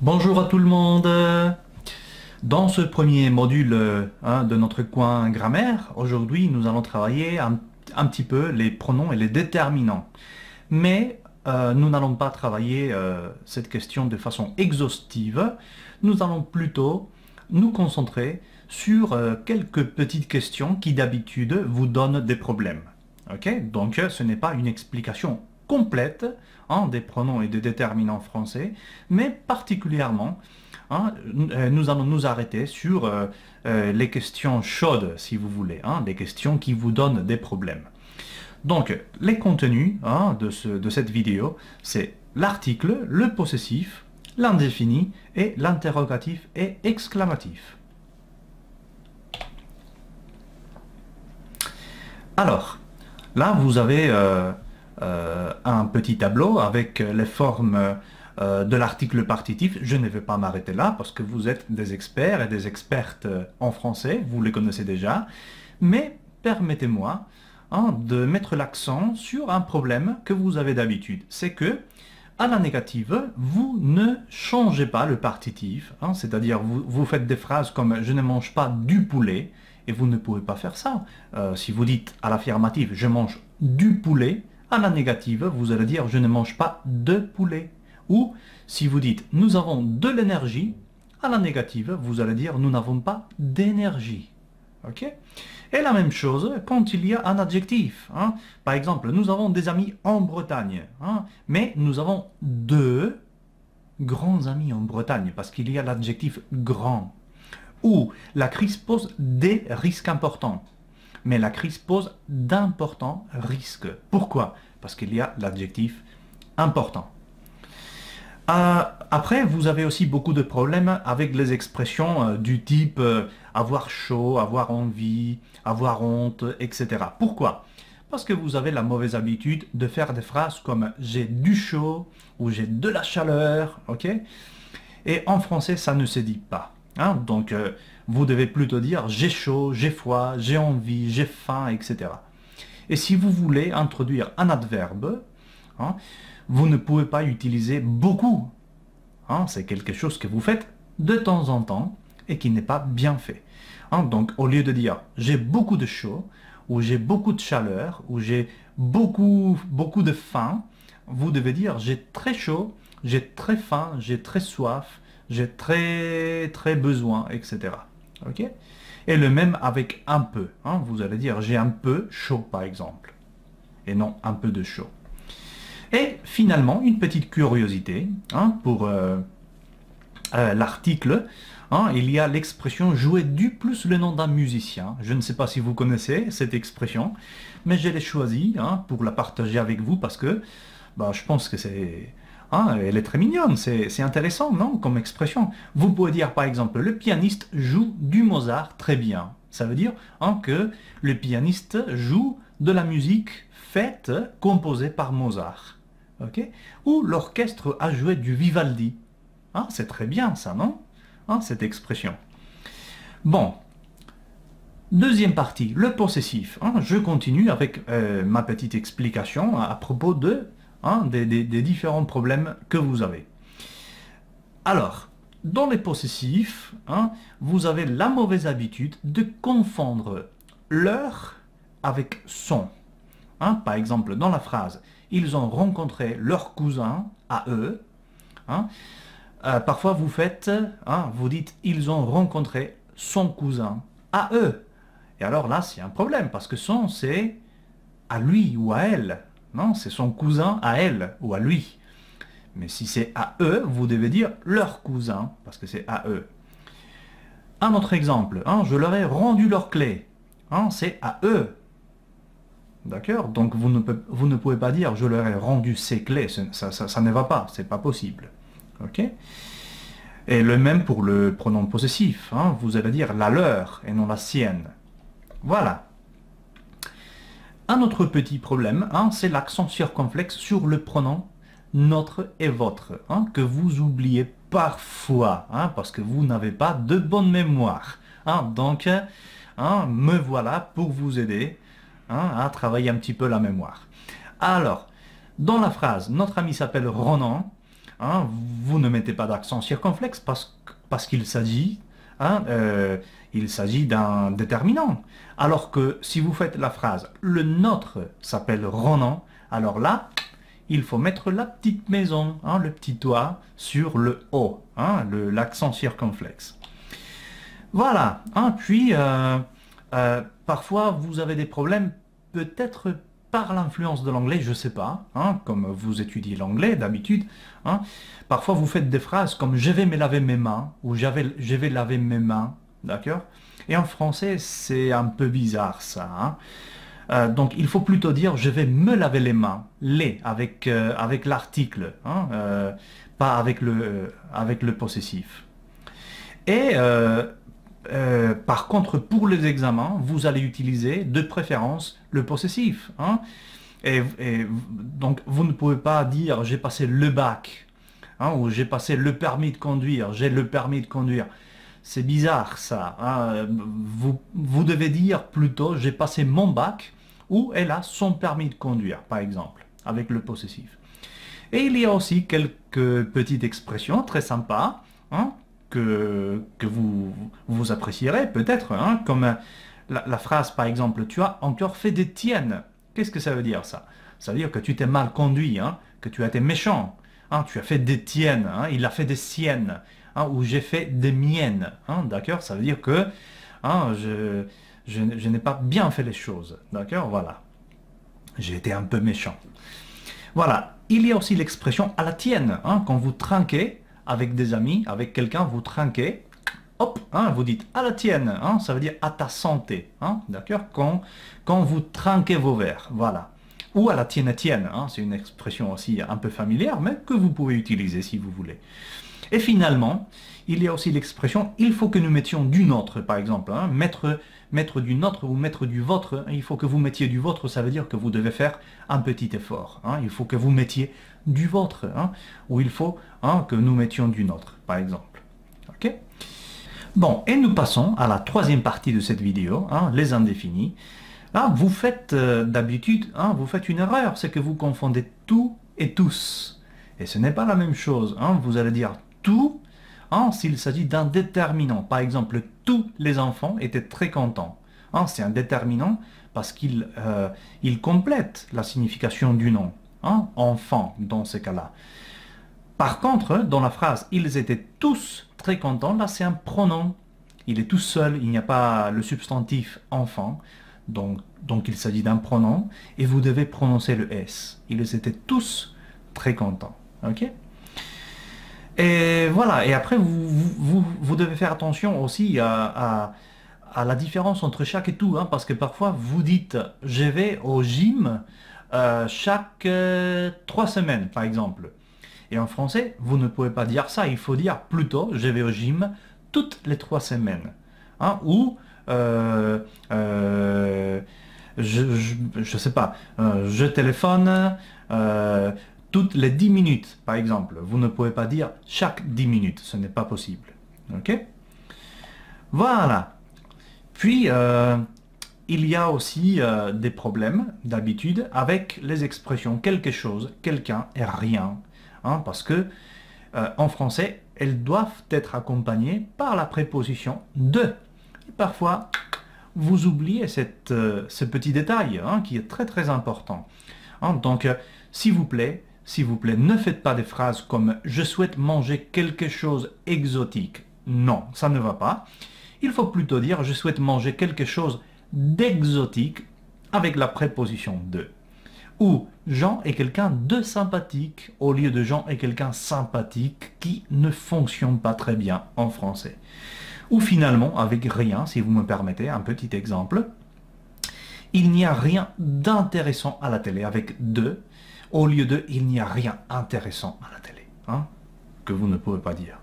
Bonjour à tout le monde. Dans ce premier module de notre coin grammaire, aujourd'hui nous allons travailler un petit peu les pronoms et les déterminants. Mais nous n'allons pas travailler cette question de façon exhaustive. Nous allons plutôt nous concentrer sur quelques petites questions qui d'habitude vous donnent des problèmes. Ok? Donc ce n'est pas une explication complète des pronoms et des déterminants français, mais particulièrement, nous allons nous arrêter sur les questions chaudes, si vous voulez, les questions qui vous donnent des problèmes. Donc, les contenus de cette vidéo, c'est l'article, le possessif, l'indéfini et l'interrogatif et exclamatif. Alors, là, vous avez un petit tableau avec les formes de l'article partitif. Je ne vais pas m'arrêter là parce que vous êtes des experts et des expertes en français, vous les connaissez déjà, mais permettez-moi de mettre l'accent sur un problème que vous avez d'habitude. C'est que, à la négative, vous ne changez pas le partitif, c'est-à-dire vous faites des phrases comme « je ne mange pas du poulet » et vous ne pouvez pas faire ça. Si vous dites à l'affirmative « je mange du poulet », à la négative, vous allez dire « je ne mange pas de poulet ». Ou si vous dites « nous avons de l'énergie », à la négative, vous allez dire « nous n'avons pas d'énergie ». Ok? Et la même chose quand il y a un adjectif. Par exemple, nous avons des amis en Bretagne, mais nous avons deux grands amis en Bretagne, parce qu'il y a l'adjectif « grand ». Ou la crise pose des risques importants. Mais la crise pose d'importants risques. Pourquoi? Parce qu'il y a l'adjectif important. Après, vous avez aussi beaucoup de problèmes avec les expressions du type avoir chaud, avoir envie, avoir honte, etc. Pourquoi? Parce que vous avez la mauvaise habitude de faire des phrases comme j'ai du chaud ou j'ai de la chaleur, ok? Et en français, ça ne se dit pas. Donc, vous devez plutôt dire j'ai chaud, j'ai froid, j'ai envie, j'ai faim, etc. Et si vous voulez introduire un adverbe, vous ne pouvez pas utiliser beaucoup. C'est quelque chose que vous faites de temps en temps et qui n'est pas bien fait. Donc, au lieu de dire j'ai beaucoup de chaud, ou j'ai beaucoup de chaleur, ou j'ai beaucoup de faim, vous devez dire j'ai très chaud, j'ai très faim, j'ai très soif, j'ai très besoin, etc. Ok? Et le même avec un peu. Vous allez dire j'ai un peu chaud, par exemple. Et non un peu de chaud. Et finalement, une petite curiosité pour l'article. Il y a l'expression jouer du plus le nom d'un musicien. Je ne sais pas si vous connaissez cette expression, mais je l'ai choisie pour la partager avec vous parce que je pense que c'est... elle est très mignonne, c'est intéressant, non, comme expression. Vous pouvez dire par exemple, le pianiste joue du Mozart très bien. Ça veut dire que le pianiste joue de la musique faite, composée par Mozart. Okay? Ou l'orchestre a joué du Vivaldi. C'est très bien ça, non? Cette expression. Bon, deuxième partie, le possessif. Je continue avec ma petite explication à propos des différents problèmes que vous avez. Alors, dans les possessifs, vous avez la mauvaise habitude de confondre leur avec son. Par exemple, dans la phrase « Ils ont rencontré leur cousin à eux », parfois vous faites, vous dites « Ils ont rencontré son cousin à eux ». Et alors là, c'est un problème, parce que son, c'est à lui ou à elle. Non, c'est son cousin à elle ou à lui. Mais si c'est à eux, vous devez dire leur cousin, parce que c'est à eux. Un autre exemple, je leur ai rendu leurs clés. C'est à eux. D'accord? Donc vous ne pouvez pas dire je leur ai rendu ces clés. Ça ne va pas, c'est pas possible. Ok? Et le même pour le pronom possessif. Vous allez dire la leur et non la sienne. Voilà. Un autre petit problème, c'est l'accent circonflexe sur le pronom notre et votre, que vous oubliez parfois, parce que vous n'avez pas de bonne mémoire. Donc, hein, me voilà pour vous aider, hein, à travailler un petit peu la mémoire. Alors, dans la phrase, notre ami s'appelle Ronan, hein, vous ne mettez pas d'accent circonflexe parce qu'il s'agit, hein, il s'agit d'un déterminant. Alors que si vous faites la phrase, le nôtre s'appelle Ronan, alors là, il faut mettre la petite maison, hein, le petit toit sur le O, hein, l'accent circonflexe. Voilà, hein, puis parfois vous avez des problèmes, peut-être par l'influence de l'anglais, je ne sais pas, hein, comme vous étudiez l'anglais d'habitude, hein, parfois vous faites des phrases comme je vais me laver mes mains ou je vais laver mes mains, d'accord? Et en français, c'est un peu bizarre ça, hein. Donc il faut plutôt dire je vais me laver les mains, les avec, avec l'article, hein, pas avec le possessif. Et par contre, pour les examens, vous allez utiliser de préférence le possessif, hein. Et donc, vous ne pouvez pas dire j'ai passé le bac, hein, ou j'ai passé le permis de conduire, j'ai le permis de conduire. C'est bizarre ça, hein. Vous devez dire plutôt j'ai passé mon bac ou elle a son permis de conduire, par exemple, avec le possessif. Et il y a aussi quelques petites expressions très sympas, hein, que vous apprécierez peut-être, hein, comme la phrase par exemple, tu as encore fait des tiennes. Qu'est-ce que ça veut dire ça? Ça veut dire que tu t'es mal conduit, hein, que tu as été méchant, hein, tu as fait des tiennes, hein, il a fait des siennes, hein, ou j'ai fait des miennes, hein, d'accord? Ça veut dire que hein, je n'ai pas bien fait les choses, d'accord? Voilà, j'ai été un peu méchant. Voilà, il y a aussi l'expression à la tienne, hein, quand vous trinquez avec des amis, avec quelqu'un, vous trinquez, hop, hein, vous dites à la tienne, hein, ça veut dire à ta santé, hein, d'accord, quand vous trinquez vos verres, voilà. Ou à la tienne, hein, c'est une expression aussi un peu familière, mais que vous pouvez utiliser si vous voulez. Et finalement, il y a aussi l'expression il faut que nous mettions du nôtre, par exemple, hein, mettre du nôtre ou mettre du vôtre, il faut que vous mettiez du vôtre, ça veut dire que vous devez faire un petit effort, hein, il faut que vous mettiez du vôtre, hein, ou il faut hein, que nous mettions du nôtre, par exemple. Ok? Bon, et nous passons à la troisième partie de cette vidéo, hein, les indéfinis. Là, vous faites d'habitude, hein, vous faites une erreur, c'est que vous confondez tout et tous. Et ce n'est pas la même chose, hein, vous allez dire tout, hein, s'il s'agit d'un déterminant. Par exemple, tous les enfants étaient très contents. Hein, c'est un déterminant parce qu'il il complète la signification du nom. Hein, enfant, dans ce cas-là. Par contre, dans la phrase « ils étaient tous très contents », là c'est un pronom. Il est tout seul, il n'y a pas le substantif « enfant », donc il s'agit d'un pronom, et vous devez prononcer le « s ». Ils étaient tous très contents. Ok? Et voilà, et après vous devez faire attention aussi à la différence entre chaque et tout, hein, parce que parfois vous dites « je vais au gym », chaque 3 semaines, par exemple. Et en français, vous ne pouvez pas dire ça. Il faut dire plutôt, je vais au gym toutes les 3 semaines. Hein, ou, je sais pas, je téléphone toutes les 10 minutes, par exemple. Vous ne pouvez pas dire chaque 10 minutes. Ce n'est pas possible. Ok? Voilà. Puis, il y a aussi des problèmes d'habitude avec les expressions quelque chose, quelqu'un et rien. Hein, parce que en français, elles doivent être accompagnées par la préposition de. Et parfois, vous oubliez ce petit détail, hein, qui est très très important. Hein, donc, s'il vous plaît, ne faites pas des phrases comme « je souhaite manger quelque chose exotique ». Non, ça ne va pas. Il faut plutôt dire « je souhaite manger quelque chose d'exotique » avec la préposition « de ». Ou Jean est quelqu'un de sympathique au lieu de Jean est quelqu'un sympathique qui ne fonctionne pas très bien en français. Ou finalement, avec rien, si vous me permettez, un petit exemple. Il n'y a rien d'intéressant à la télé avec de, au lieu de il n'y a rien intéressant à la télé, hein, que vous ne pouvez pas dire.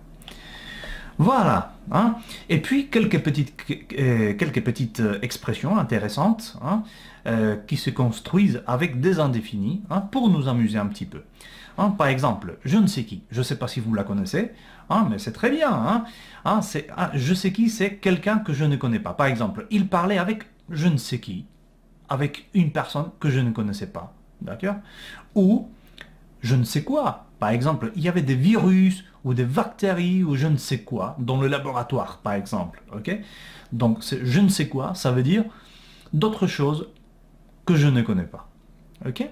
Voilà, hein. Et puis quelques petites expressions intéressantes, hein, qui se construisent avec des indéfinis, hein, pour nous amuser un petit peu. Hein, par exemple, je ne sais qui. Je ne sais pas si vous la connaissez, hein, mais c'est très bien. Hein. Hein, je sais qui, c'est quelqu'un que je ne connais pas. Par exemple, il parlait avec je ne sais qui, avec une personne que je ne connaissais pas. D'accord? Ou je ne sais quoi. Par exemple, il y avait des virus ou des bactéries ou je ne sais quoi dans le laboratoire, par exemple. Ok? Donc, je ne sais quoi, ça veut dire d'autres choses que je ne connais pas. Ok?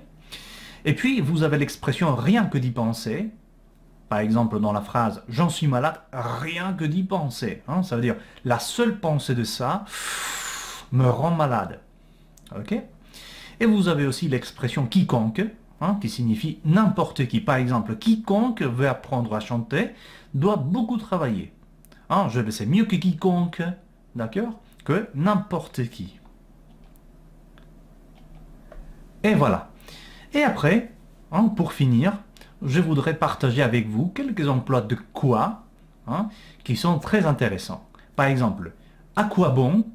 Et puis, vous avez l'expression rien que d'y penser. Par exemple, dans la phrase j'en suis malade, rien que d'y penser. Hein, ça veut dire la seule pensée de ça me rend malade. Ok? Et vous avez aussi l'expression quiconque, hein, qui signifie n'importe qui. Par exemple, quiconque veut apprendre à chanter doit beaucoup travailler. Hein, je sais mieux que quiconque, d'accord? Que n'importe qui. Et voilà. Et après, hein, pour finir, je voudrais partager avec vous quelques emplois de quoi, hein, qui sont très intéressants. Par exemple, à quoi bon?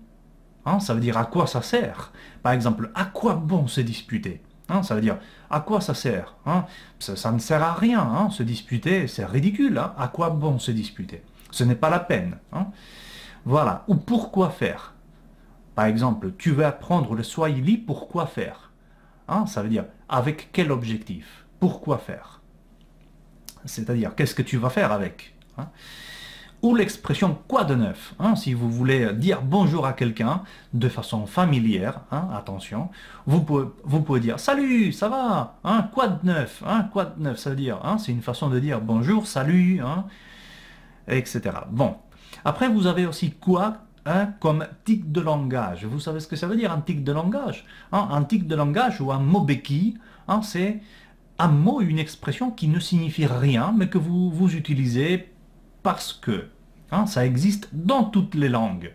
Hein, ça veut dire à quoi ça sert. Par exemple, à quoi bon se disputer? Hein, ça veut dire à quoi ça sert? Hein, ça ne sert à rien, hein, se disputer, c'est ridicule. Hein, à quoi bon se disputer? Ce n'est pas la peine. Hein. Voilà. Ou pourquoi faire? Par exemple, tu veux apprendre le swahili, pourquoi faire? Hein, ça veut dire avec quel objectif? Pourquoi faire? C'est-à-dire qu'est-ce que tu vas faire avec? Hein. Ou l'expression quoi de neuf, hein, si vous voulez dire bonjour à quelqu'un de façon familière, hein, attention, vous pouvez dire salut, ça va, hein, quoi de neuf, hein, quoi de neuf, ça veut dire, hein, c'est une façon de dire bonjour, salut, hein, etc. Bon, après vous avez aussi quoi, hein, comme tic de langage. Vous savez ce que ça veut dire un tic de langage, hein? Un tic de langage ou un mot béquille, hein, c'est un mot, une expression qui ne signifie rien, mais que vous utilisez parce que, hein, ça existe dans toutes les langues.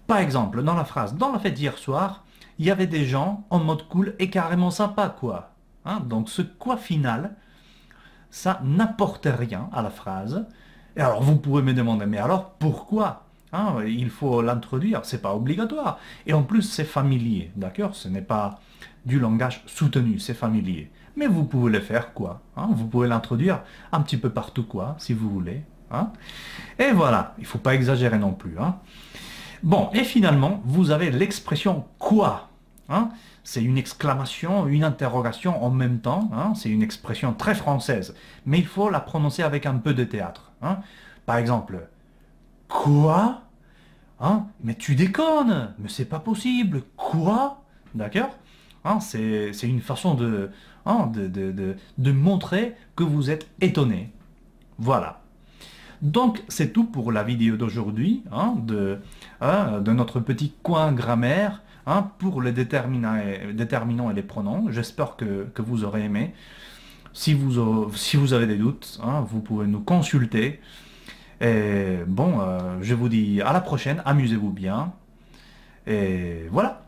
Par exemple, dans la phrase « Dans la fête d'hier soir, il y avait des gens en mode cool et carrément sympa, quoi. Hein, » donc ce « quoi » final, ça n'apporte rien à la phrase. Et alors vous pouvez me demander « Mais alors pourquoi ?» Hein, il faut l'introduire, c'est pas obligatoire. Et en plus, c'est familier, d'accord? Ce n'est pas du langage soutenu, c'est familier. Mais vous pouvez le faire, quoi. Hein, vous pouvez l'introduire un petit peu partout, quoi, si vous voulez. Hein. Et voilà, il ne faut pas exagérer non plus. Hein. Bon, et finalement, vous avez l'expression « quoi ». Hein. C'est une exclamation, une interrogation en même temps. Hein. C'est une expression très française. Mais il faut la prononcer avec un peu de théâtre. Hein. Par exemple, « quoi » hein. Mais tu déconnes, mais c'est pas possible. Quoi? D'accord? Hein, c'est une façon hein, de montrer que vous êtes étonné. Voilà. Donc, c'est tout pour la vidéo d'aujourd'hui, hein, de notre petit coin grammaire, hein, pour les déterminants et les pronoms. J'espère que vous aurez aimé. Si vous avez des doutes, hein, vous pouvez nous consulter. Et bon, je vous dis à la prochaine, amusez-vous bien. Et voilà.